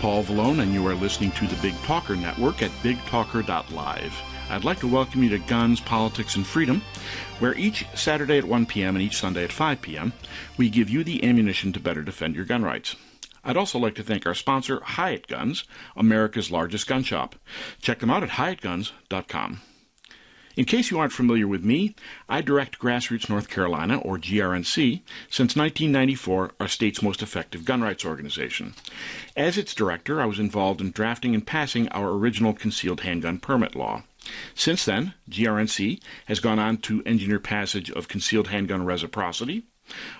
Paul Vallone, and you are listening to the Big Talker Network at bigtalker.live. I'd like to welcome you to Guns, Politics, and Freedom, where each Saturday at 1 p.m. and each Sunday at 5 p.m. we give you the ammunition to better defend your gun rights. I'd also like to thank our sponsor, Hyatt Guns, America's largest gun shop. Check them out at hyattguns.com. In case you aren't familiar with me, I direct Grassroots North Carolina, or GRNC, since 1994, our state's most effective gun rights organization. As its director, I was involved in drafting and passing our original concealed handgun permit law. Since then, GRNC has gone on to engineer passage of concealed handgun reciprocity,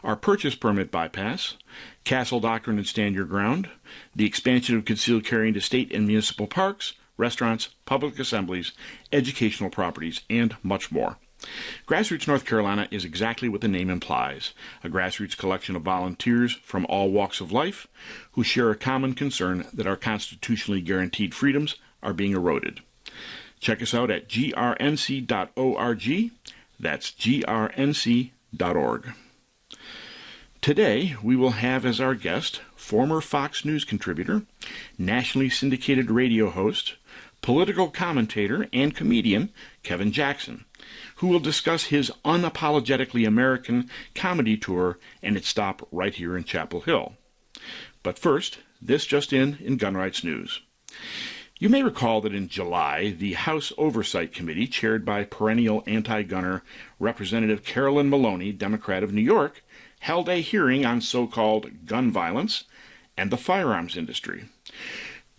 our purchase permit bypass, Castle Doctrine and Stand Your Ground, the expansion of concealed carry into state and municipal parks, restaurants, public assemblies, educational properties, and much more. Grassroots North Carolina is exactly what the name implies, a grassroots collection of volunteers from all walks of life who share a common concern that our constitutionally guaranteed freedoms are being eroded. Check us out at grnc.org. That's grnc.org. Today, we will have as our guest former Fox News contributor, nationally syndicated radio host, political commentator, and comedian Kevin Jackson, who will discuss his unapologetically American comedy tour and its stop right here in Chapel Hill. But first, this just in gun rights news. You may recall that in July, the House Oversight Committee, chaired by perennial anti-gunner Representative Carolyn Maloney, Democrat of New York, held a hearing on so-called gun violence and the firearms industry,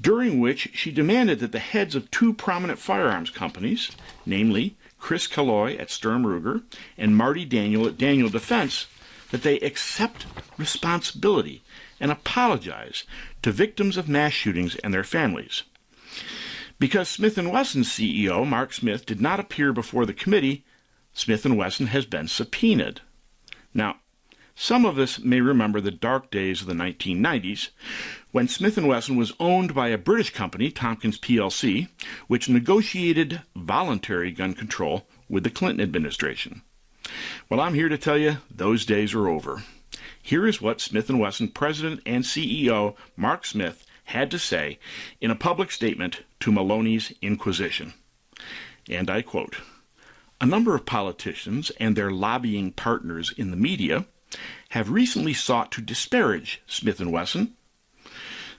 during which she demanded that the heads of two prominent firearms companies, namely Chris Calloy at Sturm Ruger and Marty Daniel at Daniel Defense, that they accept responsibility and apologize to victims of mass shootings and their families. Because Smith & Wesson's CEO, Mark Smith, did not appear before the committee, Smith & Wesson has been subpoenaed. Now, some of us may remember the dark days of the 1990s, when Smith & Wesson was owned by a British company, Tompkins plc, which negotiated voluntary gun control with the Clinton administration. Well, I'm here to tell you those days are over. Here is what Smith & Wesson President and CEO Mark Smith had to say in a public statement to Maloney's Inquisition. And I quote, "A number of politicians and their lobbying partners in the media have recently sought to disparage Smith & Wesson.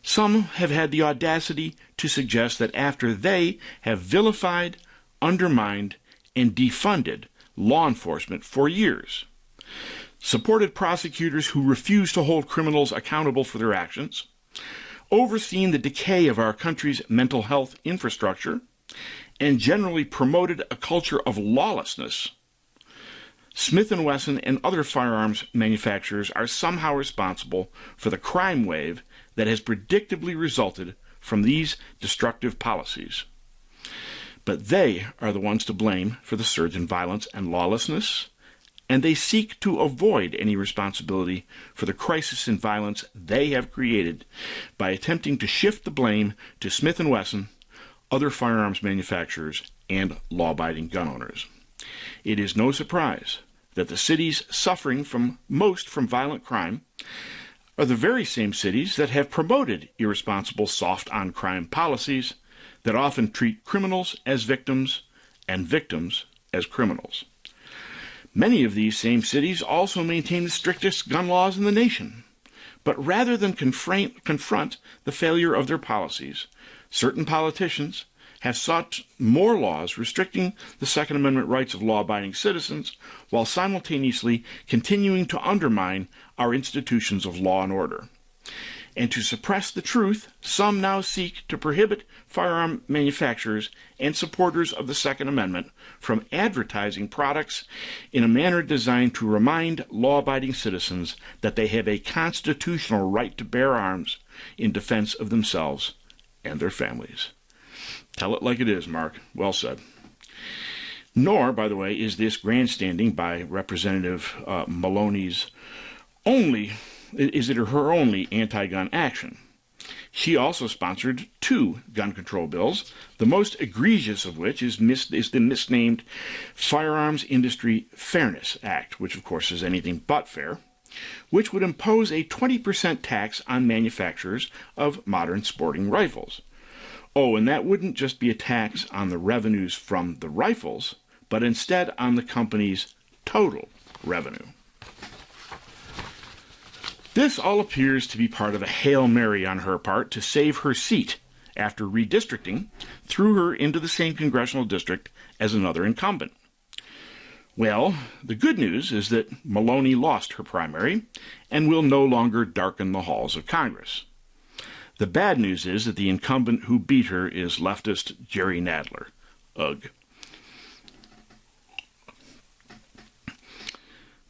Some have had the audacity to suggest that after they have vilified, undermined, and defunded law enforcement for years, supported prosecutors who refuse to hold criminals accountable for their actions, overseen the decay of our country's mental health infrastructure, and generally promoted a culture of lawlessness, Smith & Wesson and other firearms manufacturers are somehow responsible for the crime wave that has predictably resulted from these destructive policies. But they are the ones to blame for the surge in violence and lawlessness, and they seek to avoid any responsibility for the crisis in violence they have created by attempting to shift the blame to Smith & Wesson, other firearms manufacturers, and law-abiding gun owners. It is no surprise that the cities suffering most from violent crime are the very same cities that have promoted irresponsible soft-on-crime policies that often treat criminals as victims and victims as criminals. Many of these same cities also maintain the strictest gun laws in the nation. But rather than confront the failure of their policies, certain politicians have sought more laws restricting the Second Amendment rights of law-abiding citizens while simultaneously continuing to undermine our institutions of law and order. And to suppress the truth, some now seek to prohibit firearm manufacturers and supporters of the Second Amendment from advertising products in a manner designed to remind law-abiding citizens that they have a constitutional right to bear arms in defense of themselves and their families. Tell it like it is, Mark. Well said. Nor, by the way, is this grandstanding by Representative Maloney's her only anti-gun action. She also sponsored two gun control bills, the most egregious of which is the misnamed Firearms Industry Fairness Act, which of course is anything but fair. which would impose a 20% tax on manufacturers of modern sporting rifles. Oh, and that wouldn't just be a tax on the revenues from the rifles, but instead on the company's total revenue. This all appears to be part of a Hail Mary on her part to save her seat after redistricting threw her into the same congressional district as another incumbent. Well, the good news is that Maloney lost her primary and will no longer darken the halls of Congress. The bad news is that the incumbent who beat her is leftist Jerry Nadler. Ugh.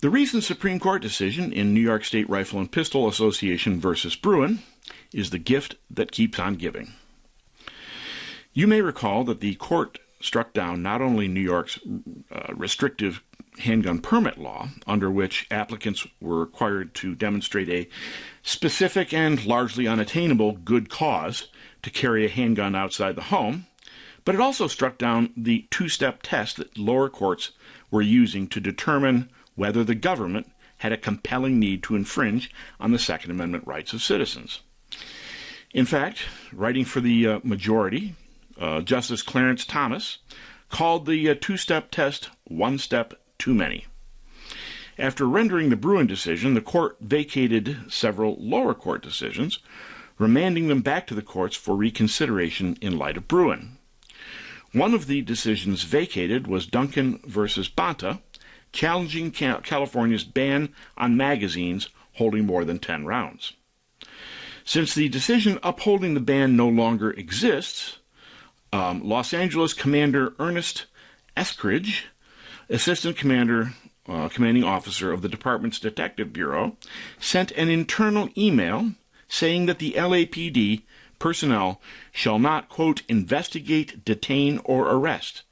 The recent Supreme Court decision in New York State Rifle and Pistol Association versus Bruin is the gift that keeps on giving. You may recall that the court struck down not only New York's restrictive handgun permit law, under which applicants were required to demonstrate a specific and largely unattainable good cause to carry a handgun outside the home, but it also struck down the two-step test that lower courts were using to determine whether the government had a compelling need to infringe on the Second Amendment rights of citizens. In fact, writing for the majority, Justice Clarence Thomas called the two-step test one step too many. After rendering the Bruin decision, the court vacated several lower court decisions, remanding them back to the courts for reconsideration in light of Bruin. One of the decisions vacated was Duncan versus Bonta, challenging California's ban on magazines holding more than 10 rounds. Since the decision upholding the ban no longer exists, Los Angeles Commander Ernest Eskridge, Assistant Commanding Officer of the department's Detective Bureau, sent an internal email saying that the LAPD personnel shall not, quote, investigate, detain, or arrest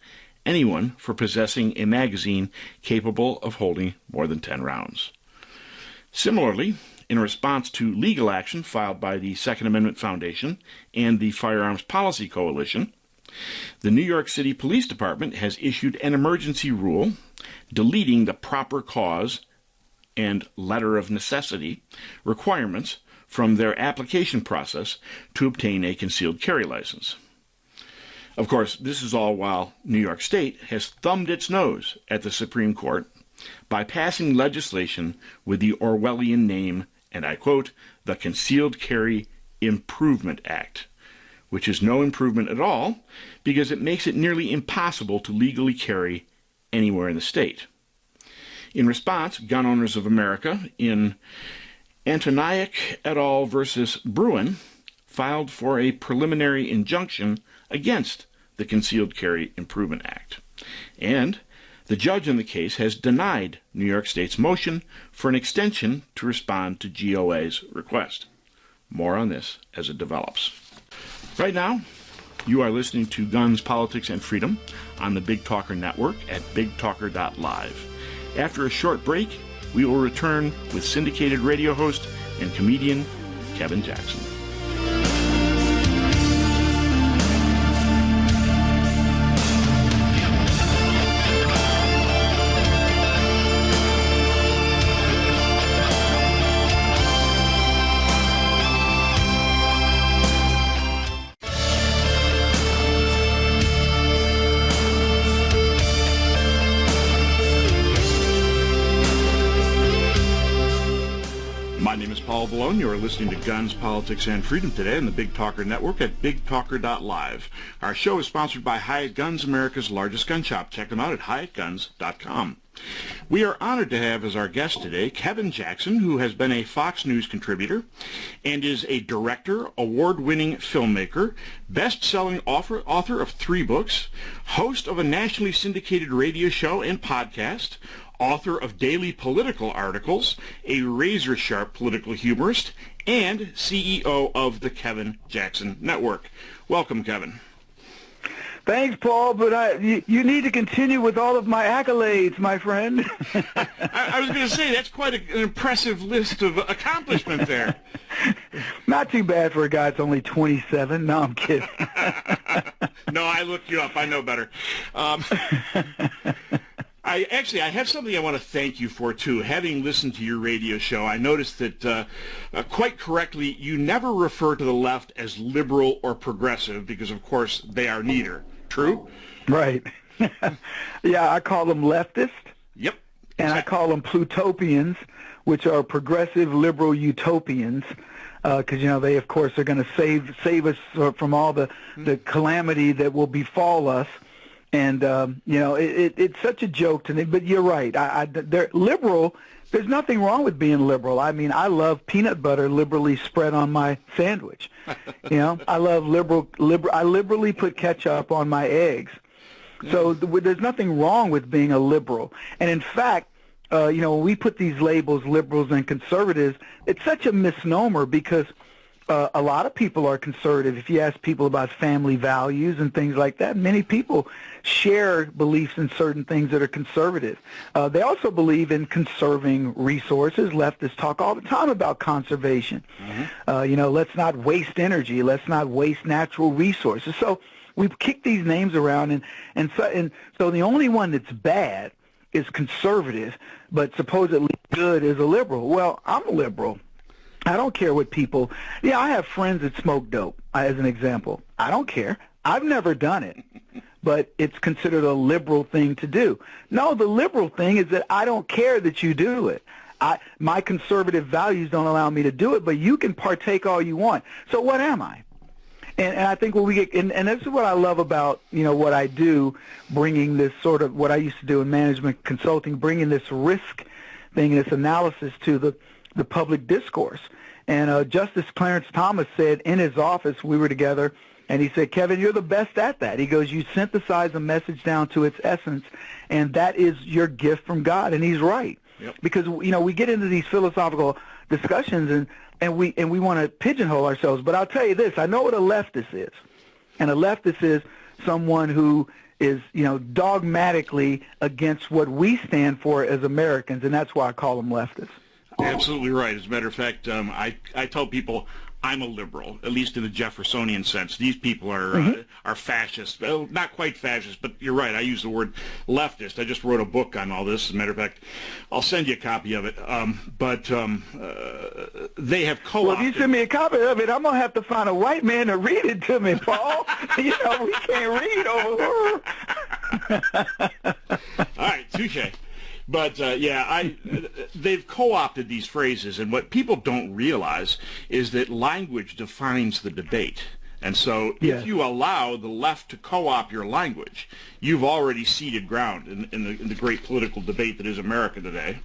anyone for possessing a magazine capable of holding more than 10 rounds. Similarly, in response to legal action filed by the Second Amendment Foundation and the Firearms Policy Coalition, the New York City Police Department has issued an emergency rule deleting the proper cause and letter of necessity requirements from their application process to obtain a concealed carry license. Of course, this is all while New York State has thumbed its nose at the Supreme Court by passing legislation with the Orwellian name, and I quote, the Concealed Carry Improvement Act, which is no improvement at all because it makes it nearly impossible to legally carry anywhere in the state. In response, Gun Owners of America, in Antoniuk et al. Versus Bruin, filed for a preliminary injunction against the Concealed Carry Improvement Act. And the judge in the case has denied New York State's motion for an extension to respond to GOA's request. More on this as it develops. Right now, you are listening to Guns, Politics, and Freedom on the Big Talker Network at bigtalker.live. After a short break, we will return with syndicated radio host and comedian Kevin Jackson. My name is Paul Balone. You are listening to Guns, Politics, and Freedom today on the Big Talker Network at bigtalker.live. Our show is sponsored by Hyatt Guns, America's largest gun shop. Check them out at hyattguns.com. We are honored to have as our guest today Kevin Jackson, who has been a Fox News contributor and is a director, award-winning filmmaker, best-selling author of 3 books, host of a nationally syndicated radio show and podcast, author of daily political articles, a razor-sharp political humorist, and CEO of the Kevin Jackson Network. Welcome, Kevin. Thanks, Paul, but you need to continue with all of my accolades, my friend. I was going to say, that's quite an impressive list of accomplishments there. Not too bad for a guy that's only 27. No, I'm kidding. No, I looked you up. I know better. I have something I want to thank you for, too. Having listened to your radio show, I noticed that quite correctly, you never refer to the left as liberal or progressive because, of course, they are neither. True? Right. Yeah, I call them leftists. Yep. And I call them plutopians, which are progressive liberal utopians, because, they, of course, are going to save us from all the calamity that will befall us. And, it's such a joke to me. But you're right. They're liberal. There's nothing wrong with being liberal. I mean, I love peanut butter liberally spread on my sandwich. I love I liberally put ketchup on my eggs. So there's nothing wrong with being a liberal. And in fact, when we put these labels, liberals and conservatives, it's such a misnomer because a lot of people are conservative. If you ask people about family values and things like that, many people share beliefs in certain things that are conservative. They also believe in conserving resources. Leftists talk all the time about conservation. Let's not waste energy. Let's not waste natural resources. So we've kicked these names around, and so the only one that's bad is conservative, but supposedly good is a liberal. Well, I'm a liberal. I don't care what people. Yeah, I have friends that smoke dope, as an example. I don't care. I've never done it, but it's considered a liberal thing to do. No, the liberal thing is that I don't care that you do it. My conservative values don't allow me to do it, but you can partake all you want. So what am I? And I think what we get, and this is what I love about, what I do, bringing this sort of, what I used to do in management consulting, bringing this risk thing, this analysis to the public discourse. And Justice Clarence Thomas said in his office, we were together, and he said, Kevin, you're the best at that. He goes, you synthesize a message down to its essence, and that is your gift from God. And he's right. Yep. Because, we get into these philosophical discussions, and we want to pigeonhole ourselves. But I'll tell you this, I know what a leftist is. And a leftist is someone who is, dogmatically against what we stand for as Americans, and that's why I call them leftists. Absolutely right. As a matter of fact, I tell people I'm a liberal, at least in the Jeffersonian sense. These people are fascist. Well, not quite fascist, but you're right. I use the word leftist. I just wrote a book on all this. As a matter of fact, I'll send you a copy of it. But they have co-opted. Well, if you send me a copy of it, I'm going to have to find a white man to read it to me, Paul. We can't read over here. All right, touche. But, they've co-opted these phrases, and what people don't realize is that language defines the debate. And so if you allow the left to co-opt your language, you've already ceded ground in the great political debate that is America today.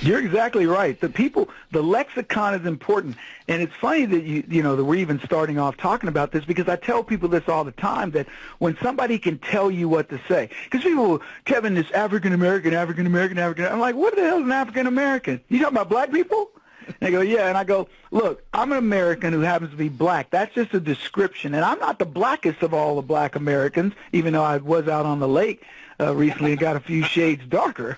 You're exactly right. The lexicon is important. And it's funny that that we're even starting off talking about this, because I tell people this all the time, that when somebody can tell you what to say, because people, Kevin, this African-American, I'm like, what the hell is an African-American? You talking about black people? And they go, yeah. And I go, look, I'm an American who happens to be black. That's just a description. And I'm not the blackest of all the black Americans, even though I was out on the lake recently and got a few shades darker.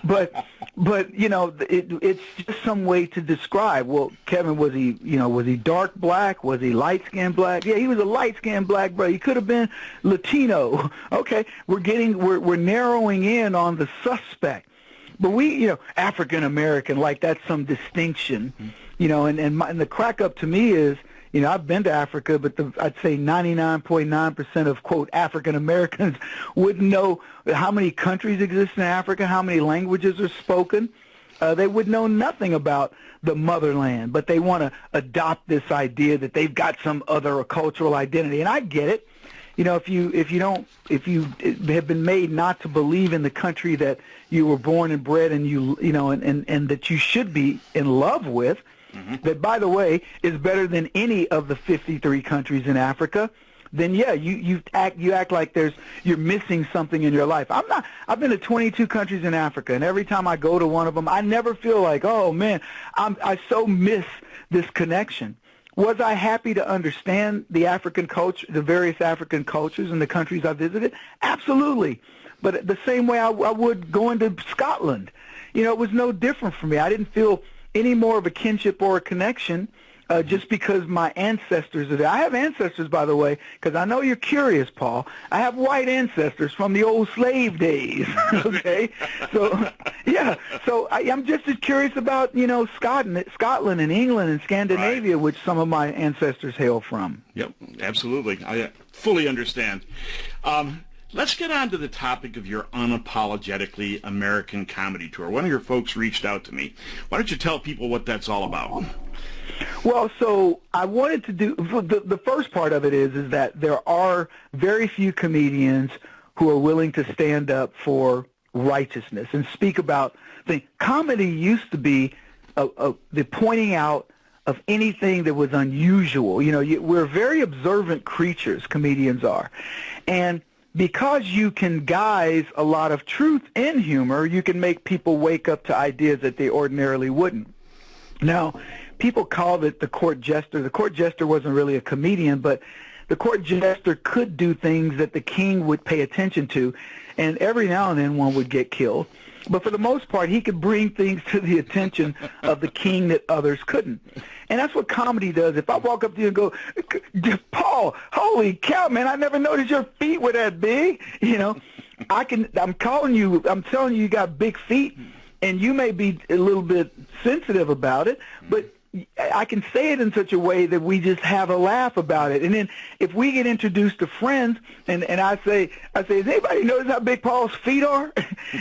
but it's just some way to describe. Well, Kevin, was he dark black? Was he light-skinned black? Yeah, he was a light-skinned black, bro. He could have been Latino. Okay, we're narrowing in on the suspect. But African-American, like that's some distinction, and the crack up to me is, I've been to Africa, but I'd say 99.9% of, quote, African-Americans wouldn't know how many countries exist in Africa, how many languages are spoken. They would know nothing about the motherland, but they want to adopt this idea that they've got some other cultural identity. And I get it. If you have been made not to believe in the country that you were born and bred and and that you should be in love with, that, by the way, is better than any of the 53 countries in Africa, then yeah, you act like you're missing something in your life. I've been to 22 countries in Africa, and every time I go to one of them, I never feel like, oh man, I so miss this connection. Was I happy to understand the African culture, the various African cultures in the countries I visited? Absolutely. But the same way I would going to Scotland. It was no different for me. I didn't feel any more of a kinship or a connection just because my ancestors are there. I have ancestors, by the way, because I know you're curious, Paul. I have white ancestors from the old slave days, okay? So, yeah, so I'm just as curious about, Scotland and England and Scandinavia, which some of my ancestors hail from. Yep, absolutely. I fully understand. Let's get on to the topic of your unapologetically American comedy tour. One of your folks reached out to me. Why don't you tell people what that's all about? Well, so I wanted to do the first part of it is that there are very few comedians who are willing to stand up for righteousness and speak about things. Comedy used to be the pointing out of anything that was unusual. We're very observant creatures, comedians are, and because you can guise a lot of truth in humor, you can make people wake up to ideas that they ordinarily wouldn't. Now, people called it the court jester. The court jester wasn't really a comedian, but the court jester could do things that the king would pay attention to, and every now and then one would get killed. But for the most part, he could bring things to the attention of the king that others couldn't. And that's what comedy does. If I walk up to you and go, Paul, holy cow, man, I never noticed your feet were that big. I'm telling you you got big feet, and you may be a little bit sensitive about it, but I can say it in such a way that we just have a laugh about it. And then if we get introduced to friends and I say, has anybody noticed how big Paul's feet are?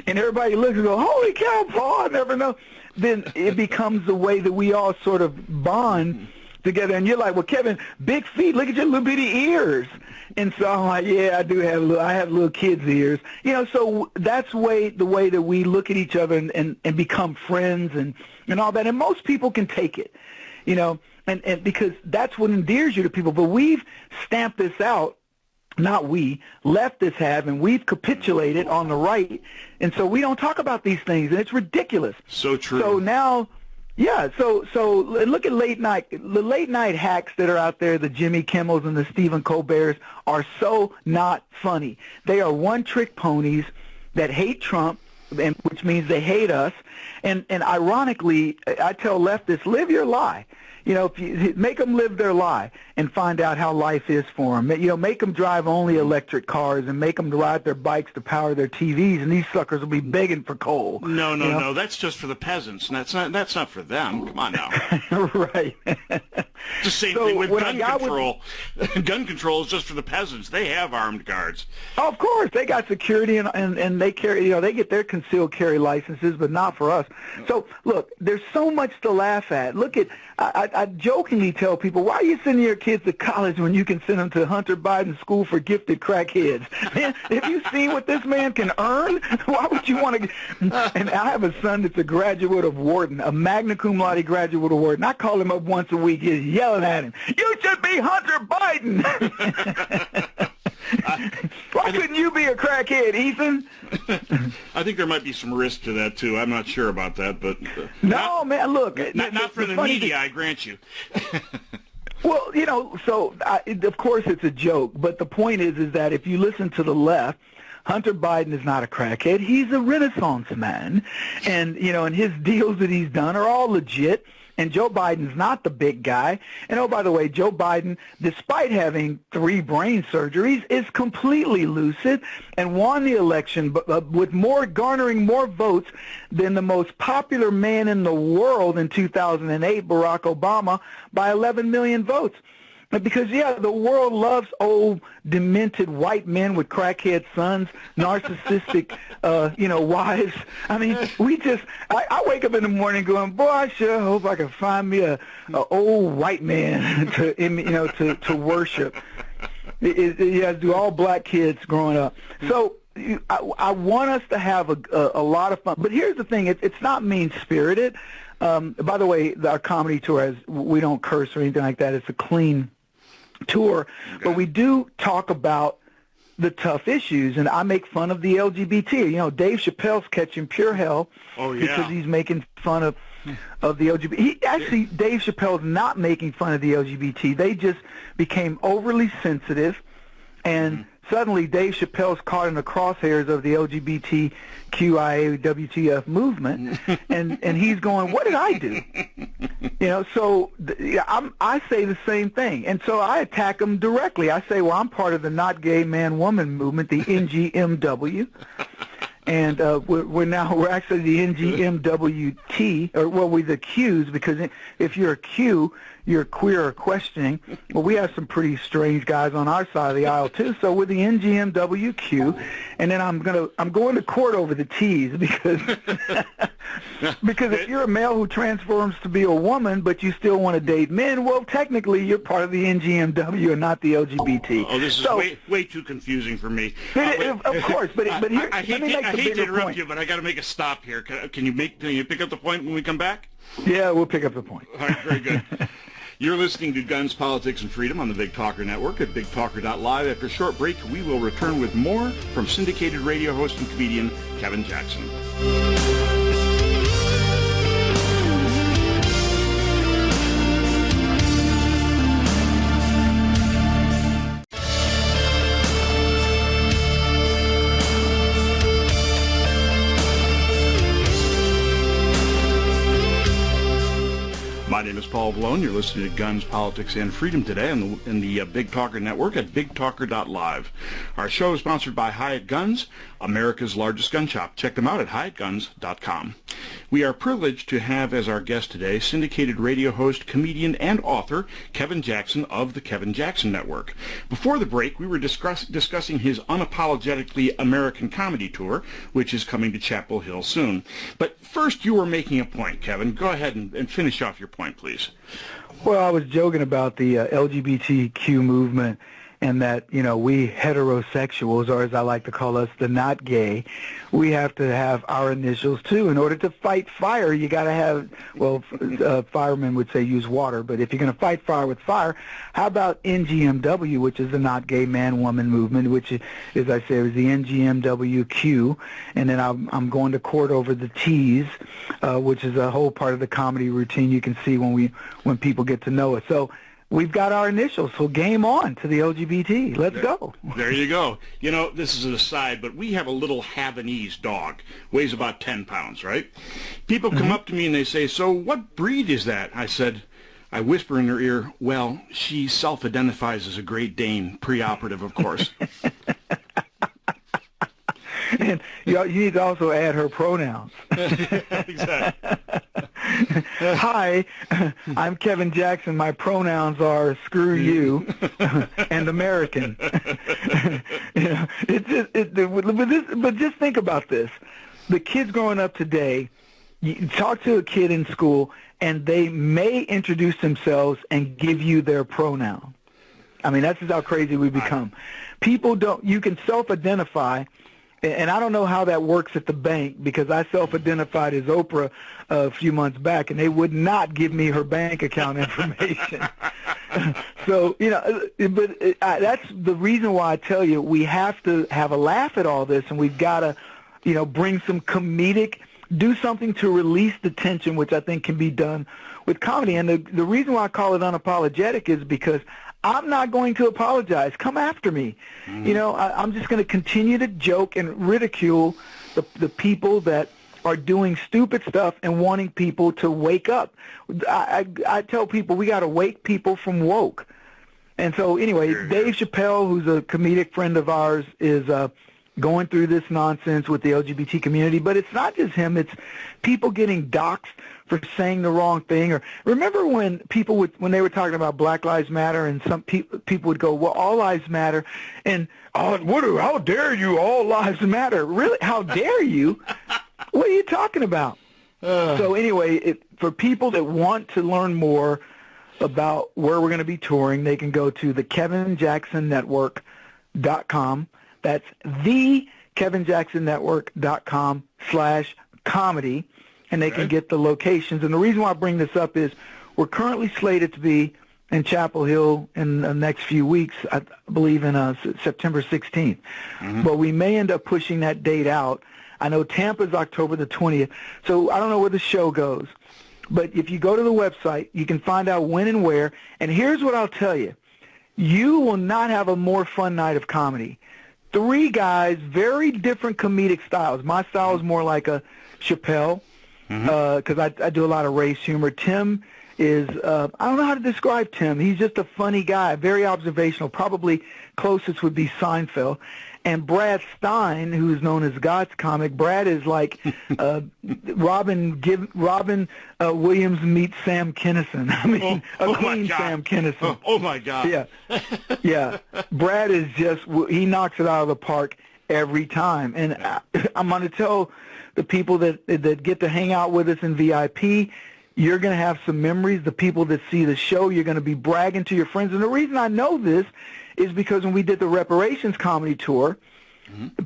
And everybody looks and goes, holy cow, Paul, I never know. Then it becomes the way that we all sort of bond together. And you're like, well, Kevin, big feet, look at your little bitty ears. And so I'm like, yeah, I have little kids' ears. So that's the way that we look at each other and become friends and all that. And most people can take it, and because that's what endears you to people. But we've stamped this out, not we, leftists have, and we've capitulated on the right. And so we don't talk about these things, and it's ridiculous. So true. So now... Yeah, so look at late night. The late night hacks that are out there, the Jimmy Kimmels and the Stephen Colberts, are so not funny. They are one-trick ponies that hate Trump, which means they hate us. And ironically, I tell leftists, live your lie. If you make them live their lie and find out how life is for them. Make them drive only electric cars and make them ride their bikes to power their TVs, and these suckers will be begging for coal. No. That's just for the peasants. And that's not for them. Come on now. Right. It's the same thing with gun control. Gun control is just for the peasants. They have armed guards. Oh, of course, they got security and they carry. They get their concealed carry licenses, but not for us. So look, there's so much to laugh at. Look at. I jokingly tell people, why are you sending your kids to college when you can send them to Hunter Biden School for Gifted Crackheads? Man, have you seen what this man can earn? Why would you want to? And I have a son that's a graduate of Wharton, a magna cum laude graduate of Wharton. I call him up once a week, he's yelling at him, you should be Hunter Biden. Why couldn't you be a crackhead, Ethan? I think there might be some risk to that, too. I'm not sure about that, but... No, man, look... Not for the media, I grant you. Well, of course it's a joke, but the point is that if you listen to the left, Hunter Biden is not a crackhead. He's a Renaissance man, and, and his deals that he's done are all legit. And Joe Biden's not the big guy. And, oh, by the way, Joe Biden, despite having 3 brain surgeries, is completely lucid and won the election with garnering more votes than the most popular man in the world in 2008, Barack Obama, by 11 million votes. Because, the world loves old, demented white men with crackhead sons, narcissistic, wives. I mean, I wake up in the morning going, boy, I sure hope I can find me a old white man to worship. You have to do all black kids growing up. So I want us to have a lot of fun. But here's the thing. It's not mean-spirited. By the way, our comedy tour, we don't curse or anything like that. It's a clean tour, okay. But we do talk about the tough issues, and I make fun of the LGBT. Dave Chappelle's catching pure hell because he's making fun of the LGBT. Dave Chappelle's not making fun of the LGBT. They just became overly sensitive and suddenly Dave Chappelle's caught in the crosshairs of the LGBTQIA WTF movement, and he's going, what did I do? So I say the same thing, and so I attack him directly. I say, well, I'm part of the Not Gay Man Woman movement, the NGMW. And we're actually the NGMWT, or well, we're the Qs, because if you're a Q, you're queer or questioning. Well, we have some pretty strange guys on our side of the aisle too. So we're the NGMWQ, and then I'm going to court over the T's because because if you're a male who transforms to be a woman, but you still want to date men, well, technically you're part of the NGMW and not the LGBT. Oh, this is way too confusing for me. Of course, but here, I hate to interrupt you, but I got to make a stop here. Can you pick up the point when we come back? Yeah, we'll pick up the point. All right, very good. You're listening to Guns, Politics, and Freedom on the Big Talker Network at BigTalker.live. After a short break, we will return with more from syndicated radio host and comedian Kevin Jackson. My name is Paul Blown. You're listening to Guns, Politics, and Freedom today in the Big Talker Network at BigTalker.live. Our show is sponsored by Hyatt Guns, America's largest gun shop. Check them out at HyattGuns.com. We are privileged to have as our guest today syndicated radio host, comedian, and author Kevin Jackson of the Kevin Jackson Network. Before the break, we were discussing his unapologetically American comedy tour, which is coming to Chapel Hill soon. But first, you were making a point, Kevin. Go ahead and finish off your point, please. Well, I was joking about the LGBTQ movement and that, we heterosexuals, or as I like to call us, the not gay, we have to have our initials too. In order to fight fire, you got to have, firemen would say use water, but if you're going to fight fire with fire, how about NGMW, which is the Not Gay Man Woman movement, which, as I say, is the NGMWQ, and then I'm going to court over the T's, which is a whole part of the comedy routine you can see when people get to know us. So we've got our initials, so game on to the LGBT. Let's go. There you go. This is an aside, but we have a little Havanese dog. Weighs about 10 pounds, right? People come up to me and they say, so what breed is that? I whisper in her ear, well, she self-identifies as a Great Dane, preoperative, of course. And you need to also add her pronouns. Exactly. Hi, I'm Kevin Jackson. My pronouns are screw you and American. But just think about this. The kids growing up today, you talk to a kid in school, and they may introduce themselves and give you their pronoun. I mean, that's just how crazy we become. People don't. You can self-identify. And I don't know how that works at the bank, because I self-identified as Oprah a few months back, and they would not give me her bank account information. So, but that's the reason why I tell you we have to have a laugh at all this, and we've got to, bring some comedic, do something to release the tension, which I think can be done with comedy. And the reason why I call it unapologetic is because I'm not going to apologize. Come after me. Mm-hmm. I'm just going to continue to joke and ridicule the people that are doing stupid stuff and wanting people to wake up. I tell people we got to wake people from woke. And so anyway, Dave Chappelle, who's a comedic friend of ours, is going through this nonsense with the LGBT community. But it's not just him. It's people getting doxxed for saying the wrong thing. Or remember when people when they were talking about Black Lives Matter, and some people would go, well, all lives matter, and how dare you, all lives matter. Really? How dare you? What are you talking about? So anyway, for people that want to learn more about where we're going to be touring, they can go to the KevinJacksonNetwork.com. That's the KevinJacksonNetwork.com/comedy. And they can get the locations. And the reason why I bring this up is we're currently slated to be in Chapel Hill in the next few weeks, I believe in September 16th. Mm-hmm. But we may end up pushing that date out. I know Tampa's October the 20th. So I don't know where the show goes. But if you go to the website, you can find out when and where. And here's what I'll tell you. You will not have a more fun night of comedy. Three guys, very different comedic styles. My style is more like a Chappelle, because I do a lot of race humor. Tim is, I don't know how to describe Tim. He's just a funny guy, very observational. Probably closest would be Seinfeld. And Brad Stein, who is known as God's comic, Brad is like Robin Williams meets Sam Kinison. I mean, a clean Sam Kinison. Oh, my God. Yeah. Yeah. Brad is just, he knocks it out of the park every time. And I'm going to tell the people that get to hang out with us in VIP, you're going to have some memories. The people that see the show, you're going to be bragging to your friends. And the reason I know this is because when we did the reparations comedy tour,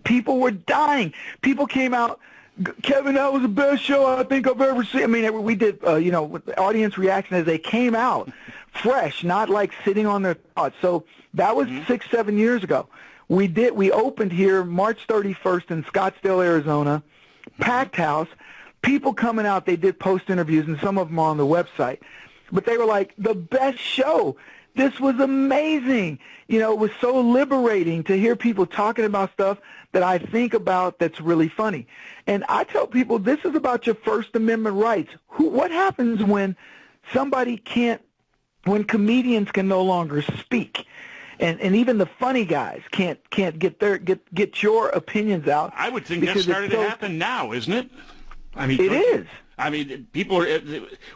people were dying. People came out, Kevin, that was the best show I think I've ever seen. I mean, we did, audience reaction as they came out, fresh, not like sitting on their thoughts. So that was 6-7 years ago. We opened here March 31st in Scottsdale, Arizona, packed house, people coming out. They did post interviews, and some of them are on the website. But they were like, the best show. This was amazing. It was so liberating to hear people talking about stuff that I think about that's really funny. And I tell people, this is about your First Amendment rights. What happens when when comedians can no longer speak? And even the funny guys can't get your opinions out. I would think that's starting to happen now, isn't it? I mean, it is. I mean,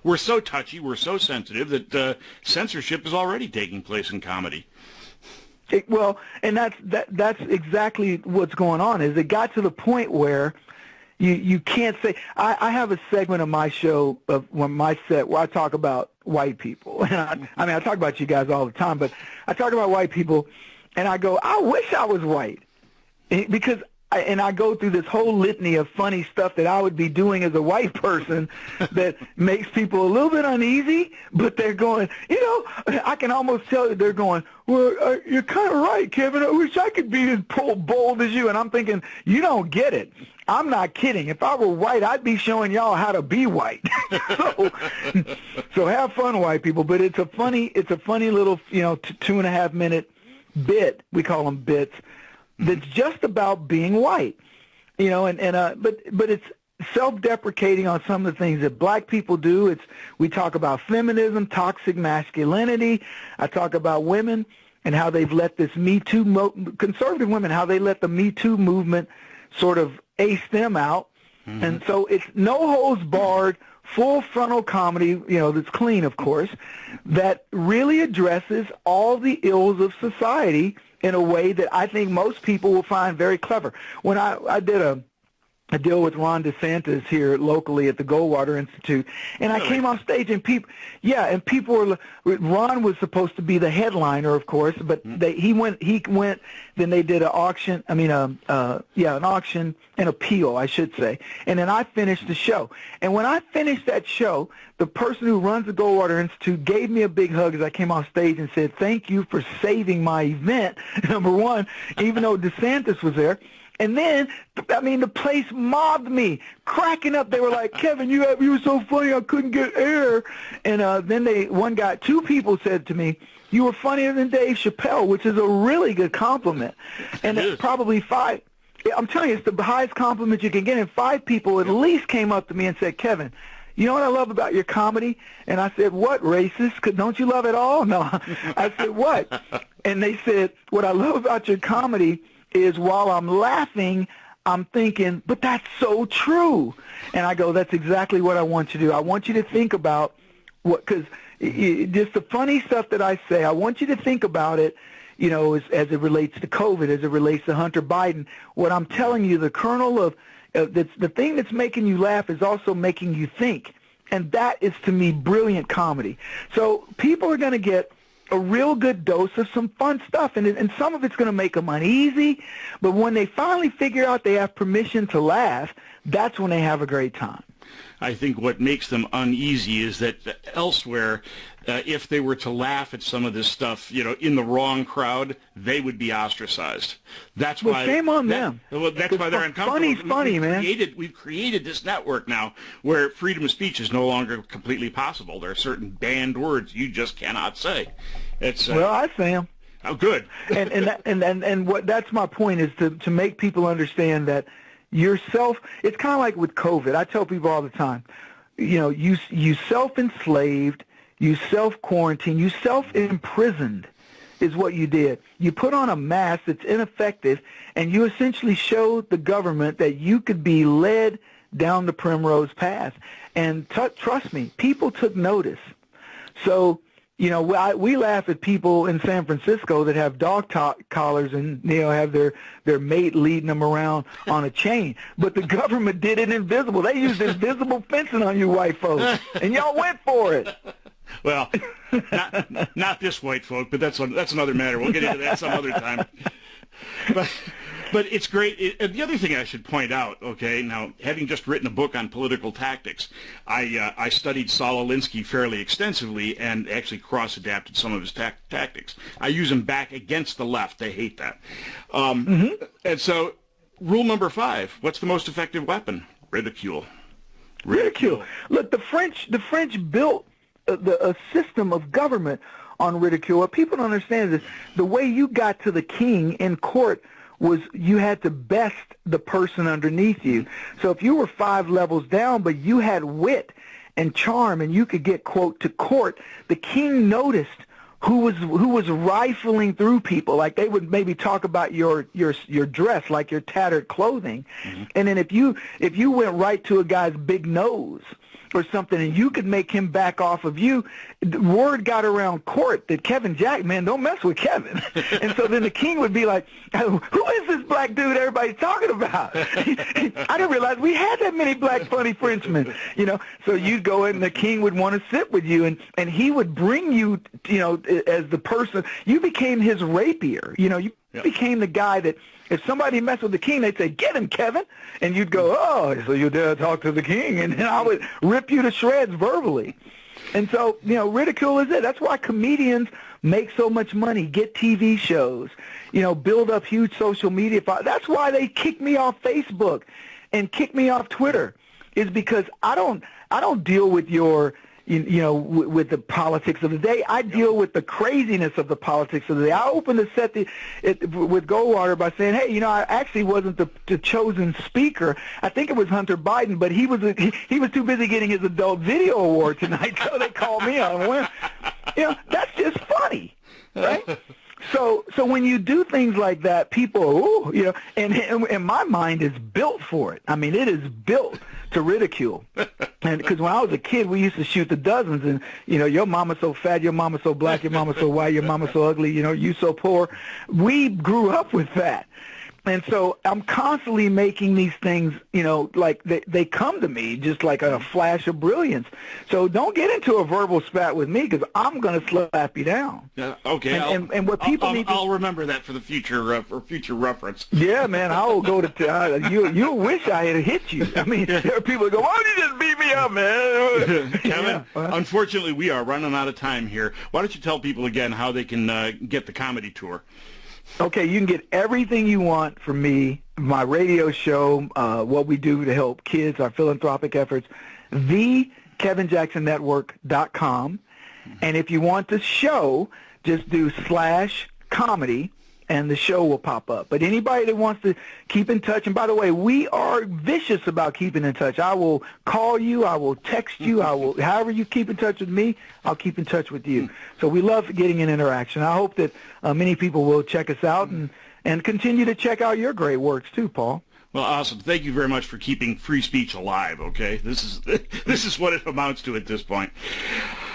we're so touchy, we're so sensitive that censorship is already taking place in comedy. And that's exactly what's going on. Is it got to the point where you can't say. I have a segment of my show my set where I talk about white people, and I talk about you guys all the time, but I talk about white people, and I go, I wish I was white, because. I go through this whole litany of funny stuff that I would be doing as a white person that makes people a little bit uneasy, but they're going, I can almost tell that they're going, well, you're kind of right, Kevin. I wish I could be as bold as you. And I'm thinking, you don't get it. I'm not kidding. If I were white, I'd be showing y'all how to be white. So have fun, white people. But it's a funny little, 2.5 minute bit. We call them bits. That's just about being white, but it's self-deprecating on some of the things that black people do. We talk about feminism, toxic masculinity. I talk about women and how they've let this Me Too, conservative women, how they let the Me Too movement sort of ace them out. And so it's no holds barred, full frontal comedy, that's clean, of course, that really addresses all the ills of society in a way that I think most people will find very clever. When I did a deal with Ron DeSantis here locally at the Goldwater Institute, and I came off stage, and people were. Ron was supposed to be the headliner, of course, but he went. Then they did an auction. An auction, an appeal, I should say. And then I finished the show. And when I finished that show, the person who runs the Goldwater Institute gave me a big hug as I came off stage and said, "Thank you for saving my event." Number one, even though DeSantis was there. And then, the place mobbed me, cracking up. They were like, "Kevin, you were so funny, I couldn't get air." And then two people said to me, "You were funnier than Dave Chappelle," which is a really good compliment. And it's probably 5. I'm telling you, it's the highest compliment you can get. And 5 people at least came up to me and said, "Kevin, you know what I love about your comedy?" And I said, "What, racist? Don't you love it all?" No. I said, "What?" And they said, "What I love about your comedy is while I'm laughing, I'm thinking, but that's so true." And I go, "That's exactly what I want you to do. I want you to think about because just the funny stuff that I say, I want you to think about it, as it relates to COVID, as it relates to Hunter Biden. What I'm telling you, the kernel of the thing that's making you laugh is also making you think. And that is, to me, brilliant comedy. So people are going to get a real good dose of some fun stuff, and some of it's going to make them uneasy, but when they finally figure out they have permission to laugh, that's when they have a great time. I think what makes them uneasy is that elsewhere, if they were to laugh at some of this stuff, in the wrong crowd, they would be ostracized. That's why. Shame on them. Well, that's why they're uncomfortable. Funny's funny, man. We've created this network now where freedom of speech is no longer completely possible. There are certain banned words you just cannot say. Well, I say them. Oh, good. and what that's my point, is to make people understand that yourself. It's kind of like with COVID. I tell people all the time, you self-enslaved, you self-quarantined, you self-imprisoned is what you did. You put on a mask that's ineffective, and you essentially showed the government that you could be led down the primrose path. And trust me, people took notice. So, we laugh at people in San Francisco that have dog collars and, have their mate leading them around on a chain. But the government did it invisible. They used invisible fencing on you white folks, and y'all went for it. Well, not this white folk, but that's another matter. We'll get into that some other time. But it's great. The other thing I should point out, okay, now, having just written a book on political tactics, I studied Saul Alinsky fairly extensively and actually cross-adapted some of his tactics. I use them back against the left. They hate that. And so, rule number 5, what's the most effective weapon? Ridicule. Ridicule. Look, the French built a system of government on ridicule. What people don't understand is the way you got to the king in court was you had to best the person underneath you. So if you were 5 levels down, but you had wit and charm and you could get, quote, to court, the king noticed who was rifling through people. Like they would maybe talk about your dress, like your tattered clothing. And then if you went right to a guy's big nose or something, and you could make him back off of you, the word got around court that Kevin Jack, man, don't mess with Kevin. And so then the king would be like, who is this black dude everybody's talking about? I didn't realize we had that many black funny Frenchmen, So you'd go in and the king would want to sit with you, and he would bring you, as the person. You became his rapier, you became the guy that if somebody messed with the king, they'd say, "Get him, Kevin," and you'd go, "Oh, so you dare talk to the king?" And then I would rip you to shreds verbally. And so, ridicule is it. That's why comedians make so much money, get TV shows, build up huge social media. That's why they kick me off Facebook and kick me off Twitter, is because I don't deal with your with the politics of the day. I deal with the craziness of the politics of the day. I opened the set with Goldwater by saying, hey, I actually wasn't the chosen speaker. I think it was Hunter Biden, but he was too busy getting his adult video award tonight, so they called me on. That's just funny, right? So when you do things like that, people, and my mind is built for it. I mean, it is built to ridicule. And because when I was a kid, we used to shoot the dozens, and your mama's so fat, your mama's so black, your mama's so white, your mama's so ugly, you so poor. We grew up with that. And so I'm constantly making these things, like they come to me just like a flash of brilliance. So don't get into a verbal spat with me, because I'm going to slap you down. Okay. And what people need to... I'll remember that for the future, for future reference. Yeah, man, I will go to... you'll wish I had hit you. I mean, there are people who go, why don't you just beat me up, man? Kevin, unfortunately, we are running out of time here. Why don't you tell people again how they can get the comedy tour? Okay, you can get everything you want from me, my radio show, what we do to help kids, our philanthropic efforts, thekevinjacksonnetwork.com. And if you want the show, just do /comedy, and the show will pop up. But anybody that wants to keep in touch, and by the way, we are vicious about keeping in touch. I will call you, I will text you, however you keep in touch with me, I'll keep in touch with you. So we love getting an interaction. I hope that many people will check us out and continue to check out your great works too, Paul. Well, awesome. Thank you very much for keeping free speech alive, okay? This is what it amounts to at this point.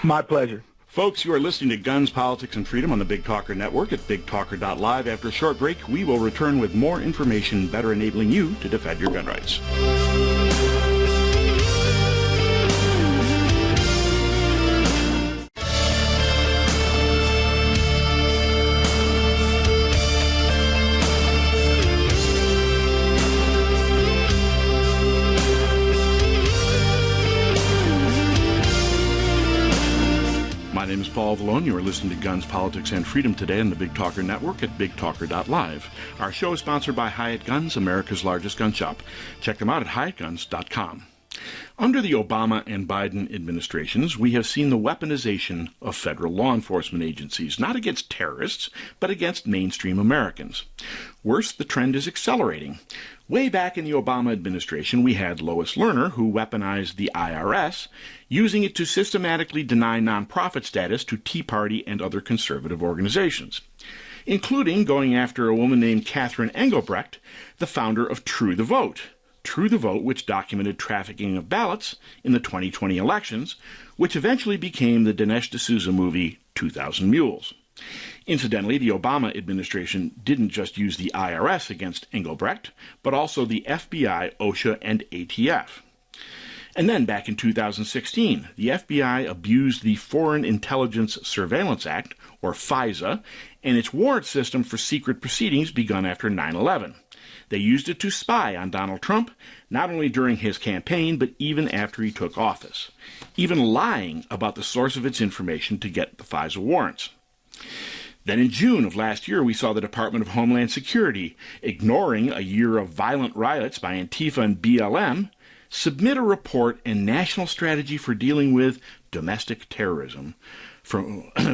My pleasure. Folks, you are listening to Guns, Politics, and Freedom on the Big Talker Network at bigtalker.live. After a short break, we will return with more information better enabling you to defend your gun rights. My name is Paul Vallone. You are listening to Guns, Politics, and Freedom today on the Big Talker Network at bigtalker.live. Our show is sponsored by Hyatt Guns, America's largest gun shop. Check them out at hyattguns.com. Under the Obama and Biden administrations, we have seen the weaponization of federal law enforcement agencies, not against terrorists, but against mainstream Americans. Worse, the trend is accelerating. Way back in the Obama administration, we had Lois Lerner, who weaponized the IRS, using it to systematically deny nonprofit status to Tea Party and other conservative organizations, including going after a woman named Catherine Engelbrecht, the founder of True the Vote. True the Vote, which documented trafficking of ballots in the 2020 elections, which eventually became the Dinesh D'Souza movie 2,000 Mules. Incidentally, the Obama administration didn't just use the IRS against Engelbrecht, but also the FBI, OSHA, and ATF. And then, back in 2016, the FBI abused the Foreign Intelligence Surveillance Act, or FISA, and its warrant system for secret proceedings begun after 9/11. They used it to spy on Donald Trump, not only during his campaign, but even after he took office, even lying about the source of its information to get the FISA warrants. Then in June of last year, we saw the Department of Homeland Security, ignoring a year of violent riots by Antifa and BLM, submit a report and national strategy for dealing with domestic terrorism,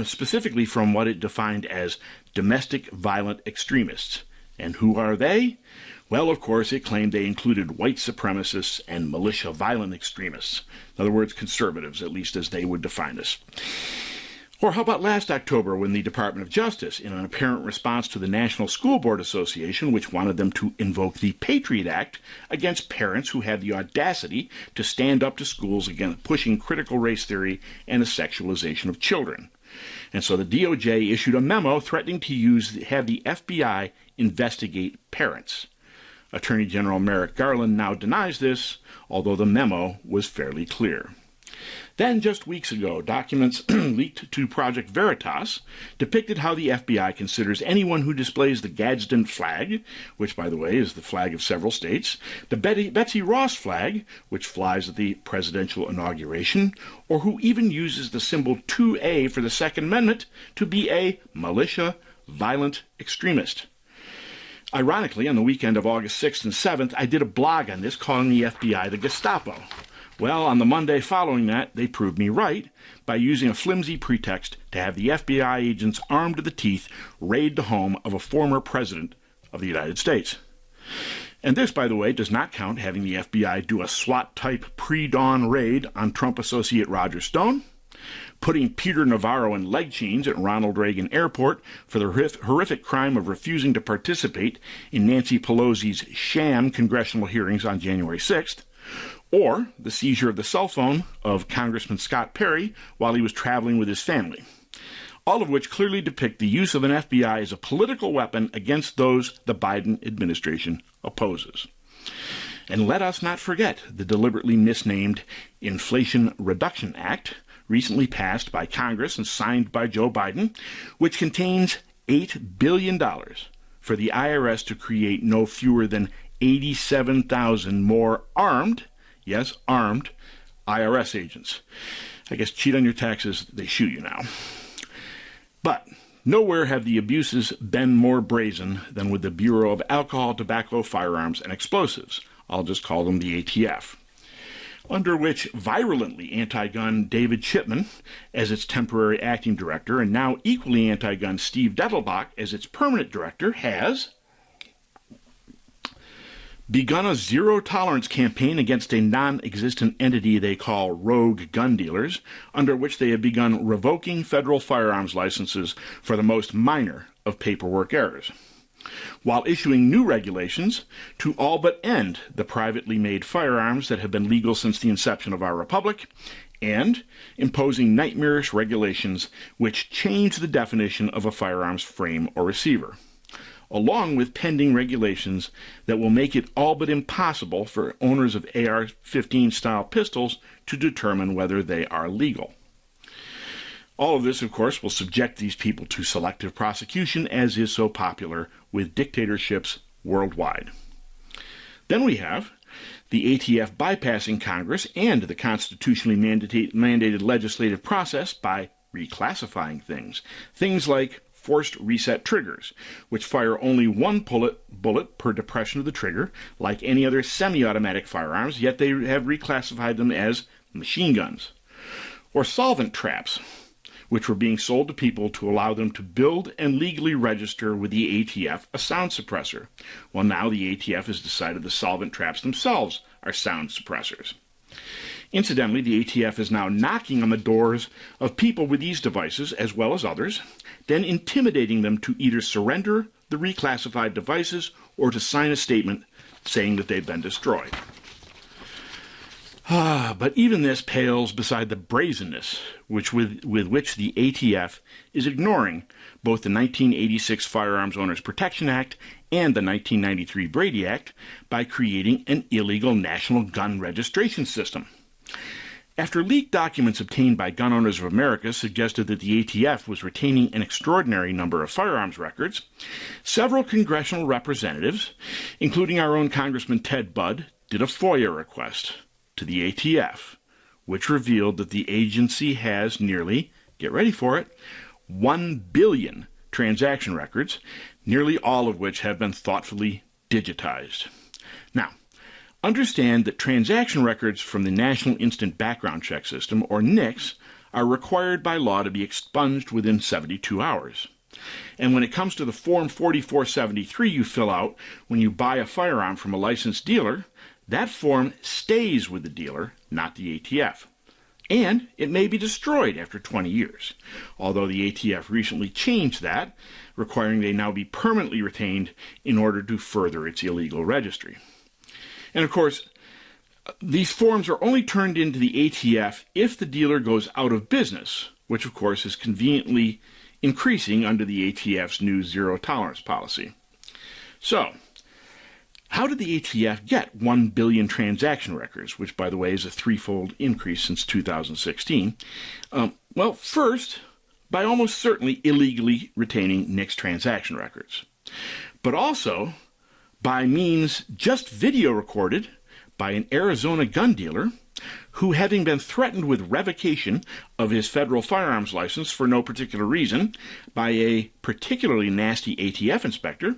specifically from what it defined as domestic violent extremists. And who are they? Well, of course, it claimed they included white supremacists and militia violent extremists. In other words, conservatives, at least as they would define us. Or how about last October when the Department of Justice, in an apparent response to the National School Board Association, which wanted them to invoke the Patriot Act against parents who had the audacity to stand up to schools against pushing critical race theory and the sexualization of children. And so the DOJ issued a memo threatening to have the FBI investigate parents. Attorney General Merrick Garland now denies this, although the memo was fairly clear. Then, just weeks ago, documents leaked to Project Veritas depicted how the FBI considers anyone who displays the Gadsden flag, which, by the way, is the flag of several states, the Betsy Ross flag, which flies at the presidential inauguration, or who even uses the symbol 2A for the Second Amendment, to be a militia violent extremist. Ironically, on the weekend of August 6th and 7th, I did a blog on this calling the FBI the Gestapo. Well, on the Monday following that, they proved me right by using a flimsy pretext to have the FBI agents armed to the teeth raid the home of a former president of the United States. And this, by the way, does not count having the FBI do a SWAT-type pre-dawn raid on Trump associate Roger Stone, putting Peter Navarro in leg chains at Ronald Reagan Airport for the horrific crime of refusing to participate in Nancy Pelosi's sham congressional hearings on January 6th, or the seizure of the cell phone of Congressman Scott Perry while he was traveling with his family, all of which clearly depict the use of an FBI as a political weapon against those the Biden administration opposes. And let us not forget the deliberately misnamed Inflation Reduction Act, recently passed by Congress and signed by Joe Biden, which contains $8 billion for the IRS to create no fewer than 87,000 more armed, yes, armed, IRS agents. I guess cheat on your taxes, they shoot you now. But nowhere have the abuses been more brazen than with the Bureau of Alcohol, Tobacco, Firearms, and Explosives. I'll just call them the ATF. Under which virulently anti-gun David Chipman as its temporary acting director and now equally anti-gun Steve Dettelbach as its permanent director has begun a zero-tolerance campaign against a non-existent entity they call rogue gun dealers, under which they have begun revoking federal firearms licenses for the most minor of paperwork errors, while issuing new regulations to all but end the privately made firearms that have been legal since the inception of our republic, and imposing nightmarish regulations which change the definition of a firearms frame or receiver, along with pending regulations that will make it all but impossible for owners of AR-15 style pistols to determine whether they are legal. All of this, of course, will subject these people to selective prosecution, as is so popular with dictatorships worldwide. Then we have the ATF bypassing Congress and the constitutionally mandated legislative process by reclassifying things like forced reset triggers, which fire only one bullet per depression of the trigger, like any other semi-automatic firearms, yet they have reclassified them as machine guns. Or solvent traps, which were being sold to people to allow them to build and legally register with the ATF a sound suppressor. Well, now the ATF has decided the solvent traps themselves are sound suppressors. Incidentally, the ATF is now knocking on the doors of people with these devices, as well as others, then intimidating them to either surrender the reclassified devices or to sign a statement saying that they've been destroyed. But even this pales beside the brazenness with which the ATF is ignoring both the 1986 Firearms Owners Protection Act and the 1993 Brady Act by creating an illegal national gun registration system. After leaked documents obtained by Gun Owners of America suggested that the ATF was retaining an extraordinary number of firearms records, several congressional representatives, including our own Congressman Ted Budd, did a FOIA request to the ATF, which revealed that the agency has nearly, get ready for it, 1 billion transaction records, nearly all of which have been thoughtfully digitized. Now, understand that transaction records from the National Instant Background Check System, or NICS, are required by law to be expunged within 72 hours. And when it comes to the Form 4473 you fill out when you buy a firearm from a licensed dealer, that form stays with the dealer, not the ATF. And it may be destroyed after 20 years, although the ATF recently changed that, requiring they now be permanently retained in order to further its illegal registry. And of course, these forms are only turned into the ATF if the dealer goes out of business, which of course is conveniently increasing under the ATF's new zero tolerance policy. So, how did the ATF get 1 billion transaction records, which, by the way, is a threefold increase since 2016? Well, first, by almost certainly illegally retaining NICS transaction records, but also by means just video recorded by an Arizona gun dealer who, having been threatened with revocation of his federal firearms license for no particular reason by a particularly nasty ATF inspector,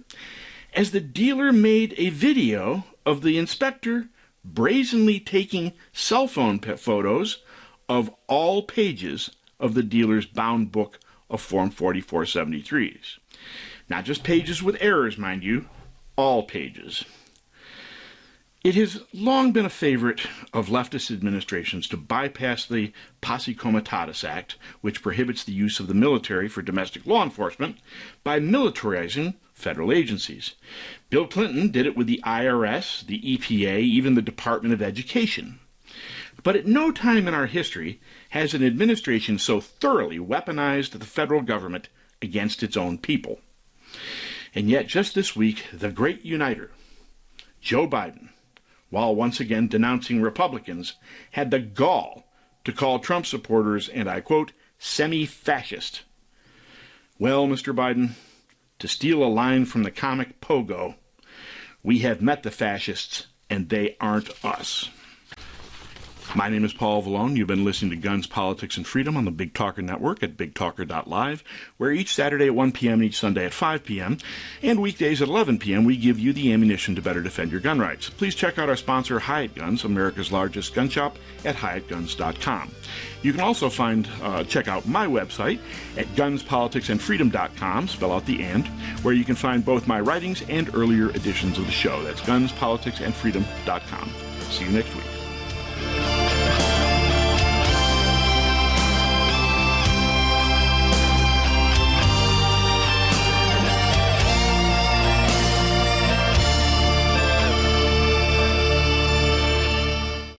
as the dealer made a video of the inspector brazenly taking cell phone photos of all pages of the dealer's bound book of Form 4473s. Not just pages with errors, mind you, all pages. It has long been a favorite of leftist administrations to bypass the Posse Comitatus Act, which prohibits the use of the military for domestic law enforcement, by militarizing federal agencies. Bill Clinton did it with the IRS, the EPA, even the Department of Education. But at no time in our history has an administration so thoroughly weaponized the federal government against its own people. And yet, just this week, the great uniter, Joe Biden, while once again denouncing Republicans, had the gall to call Trump supporters, and I quote, semi-fascist. Well, Mr. Biden, to steal a line from the comic Pogo, we have met the fascists, and they aren't us. My name is Paul Vallone. You've been listening to Guns, Politics, and Freedom on the Big Talker Network at bigtalker.live, where each Saturday at 1 p.m. and each Sunday at 5 p.m. and weekdays at 11 p.m. we give you the ammunition to better defend your gun rights. Please check out our sponsor, Hyatt Guns, America's largest gun shop, at hyattguns.com. You can also check out my website at gunspoliticsandfreedom.com, spell out the and, where you can find both my writings and earlier editions of the show. That's gunspoliticsandfreedom.com. See you next week.